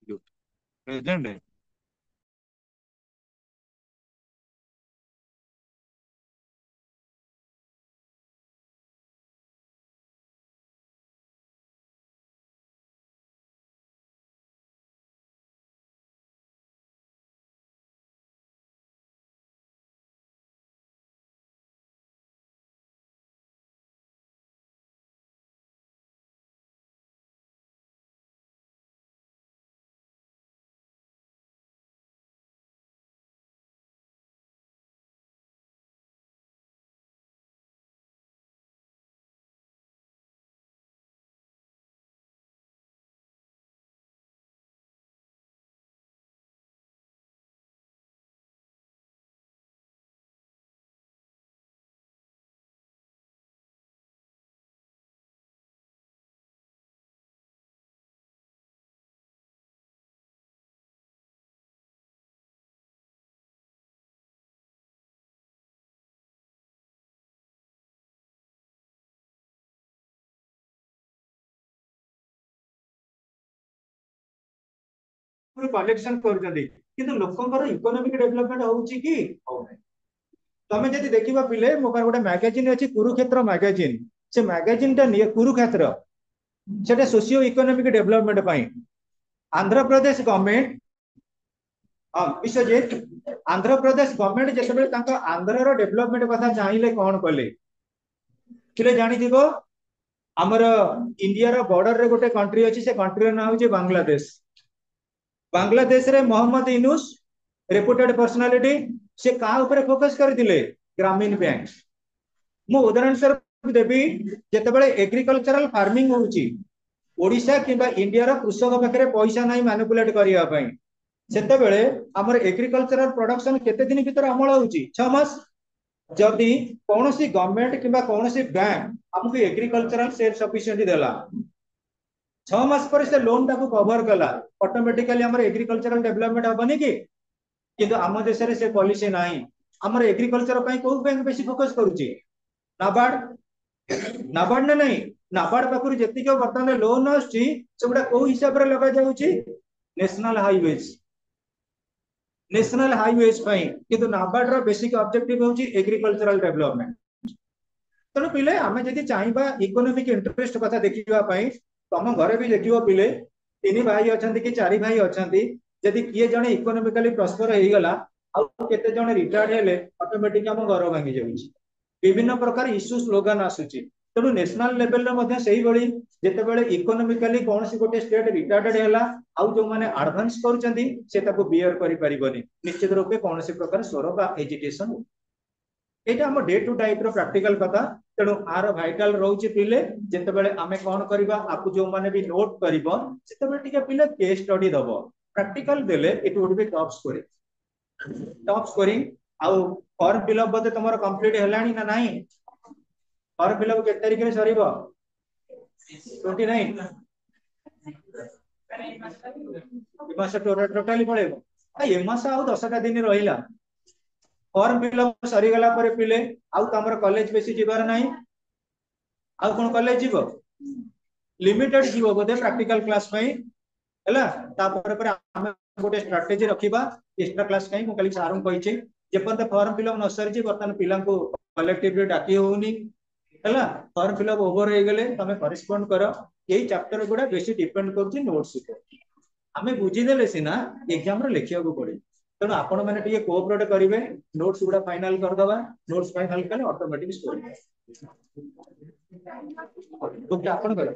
Institute present है। Collection करूछंती किंतु लोकंकर economic development होउची कि तमे जदि देखिबा पिले मो पार गोटे मैगजीन अछि कुरुक्षेत्र मैगजीन से मैगजीन टा निये कुरुक्षेत्र सेटा सोशियो इकोनॉमिक डेवलपमेंट पई आंध्र प्रदेश गवर्नमेंट विश्वजीत आंध्र प्रदेश गवर्नमेंट जेतेबेले तांका आंध्र रो डेवलपमेंट कथा चाहिले कोन कले किले जानि दिबो हमर इंडिया रो बॉर्डर रे गोटे कंट्री अछि से कंट्री रो नाम होची बांग्लादेश बांग्लादेश रे मोहम्मद यूनुस रेपुटेड पर्सनालिटी से का ऊपर फोकस करथिले ग्रामीण बैंक मु उदाहरण स्वरूप देबी जेतेबेले एग्रीकल्चरल फार्मिंग होउची ओडिशा किबा इंडिया रो कृषक पाखरे पैसा नाही मैनिपुलेट करिया पई सेतेबेले हमर एग्रीकल्चरल प्रोडक्शन केते दिन भीतर अमल होउची 6 मास जदि कोनोसी गवर्नमेंट किबा कोनोसी बैंक हमकु एग्रीकल्चरल सेल्फ सफिशिएंट देला 6 मास पर से लोन टाको कवर कला ऑटोमेटिकली हमर एग्रीकल्चरल डेवलपमेंट हबनी कि किंतु आम देश रे से पॉलिसी नाही हमर एग्रीकल्चर पई को बैंक बेसी फोकस करूची नाबार्ड नाबार्ड ने नहीं नाबार्ड पाखुर जेति के वर्तमान लोन आछि सेगुडा को हिसाब रे लगा जाउची नेशनल हाईवेज पई किंतु नाबार्ड रो बेसिक ऑब्जेक्टिव होउची एग्रीकल्चरल डेवलपमेंट तनो पिले आमे जदि चाहिबा इकोनॉमिक इंटरेस्ट कथा देखिबा पई तम घरे भी देखिबो पिले तीन भाई अछंती कि चारि भाई अछंती जदि किए जणे इकोनॉमिकली प्रॉस्पर हेई गला आ केते जणे रिटायर्ड हेले ऑटोमेटिक हम घर भांगी जाउची विभिन्न प्रकार इश्यू स्लोगन आसुची तेणु नेशनल लेवल रे मध्ये सेही बळी जेतेबेले इकोनॉमिकली कोनसी गोटे स्टेट रिटायर्ड हेला आउ जो माने एडवांस करूचंती से ताको बियर करि परिबनी निश्चित रूपे कोनसी प्रकार स्वर बा एजुकेशन एटा हम डे टू टाइप रो प्रैक्टिकल कथा तेणु आर भाइटल रहउची पिले जेतेबेले आमे कोन करबा आपु जो माने भी नोट करबो सेतेबेले टिके पिले केस स्टडी दबो प्रैक्टिकल देले it would be top scoring आउ फॉर्म फिलअप बते तमरो कंप्लीट हेलानी ना नाही फॉर्म फिलअप के तारिख रे सरीबो 29 मास टोटली पळेबो ए मास आउ 10 टा दिन रहिला फॉर्म फिलअप सरी गला पर पिले आउ तमरो कॉलेज बेसी जिबार नाही आउ कोन कॉलेज जीवो लिमिटेड जीवो बोधे प्रैक्टिकल क्लास पई हला तापर पर हम गोटे स्ट्रेटजी रखिबा एक्स्ट्रा क्लास कहीं मु कल सारू कहि जेपर्यंत फॉर्म फिलअप न सरी बर्तमान पिला कलेक्टिव डाकी होनी है फॉर्म फिलअप ओवर हो गले तुम करेस्पॉन्ड कर यही चैप्टर गुड़ा बेसी डिपेंड कर नोट्स आम बुझीदे सीना एग्जाम लिखा पड़े तेणु आपण मैंने कोऑपरेट करेंगे नोट्स गुड़ा फाइनल करदे नोट्स फाइनल कले ऑटोमेटिक स्कोर आपण कर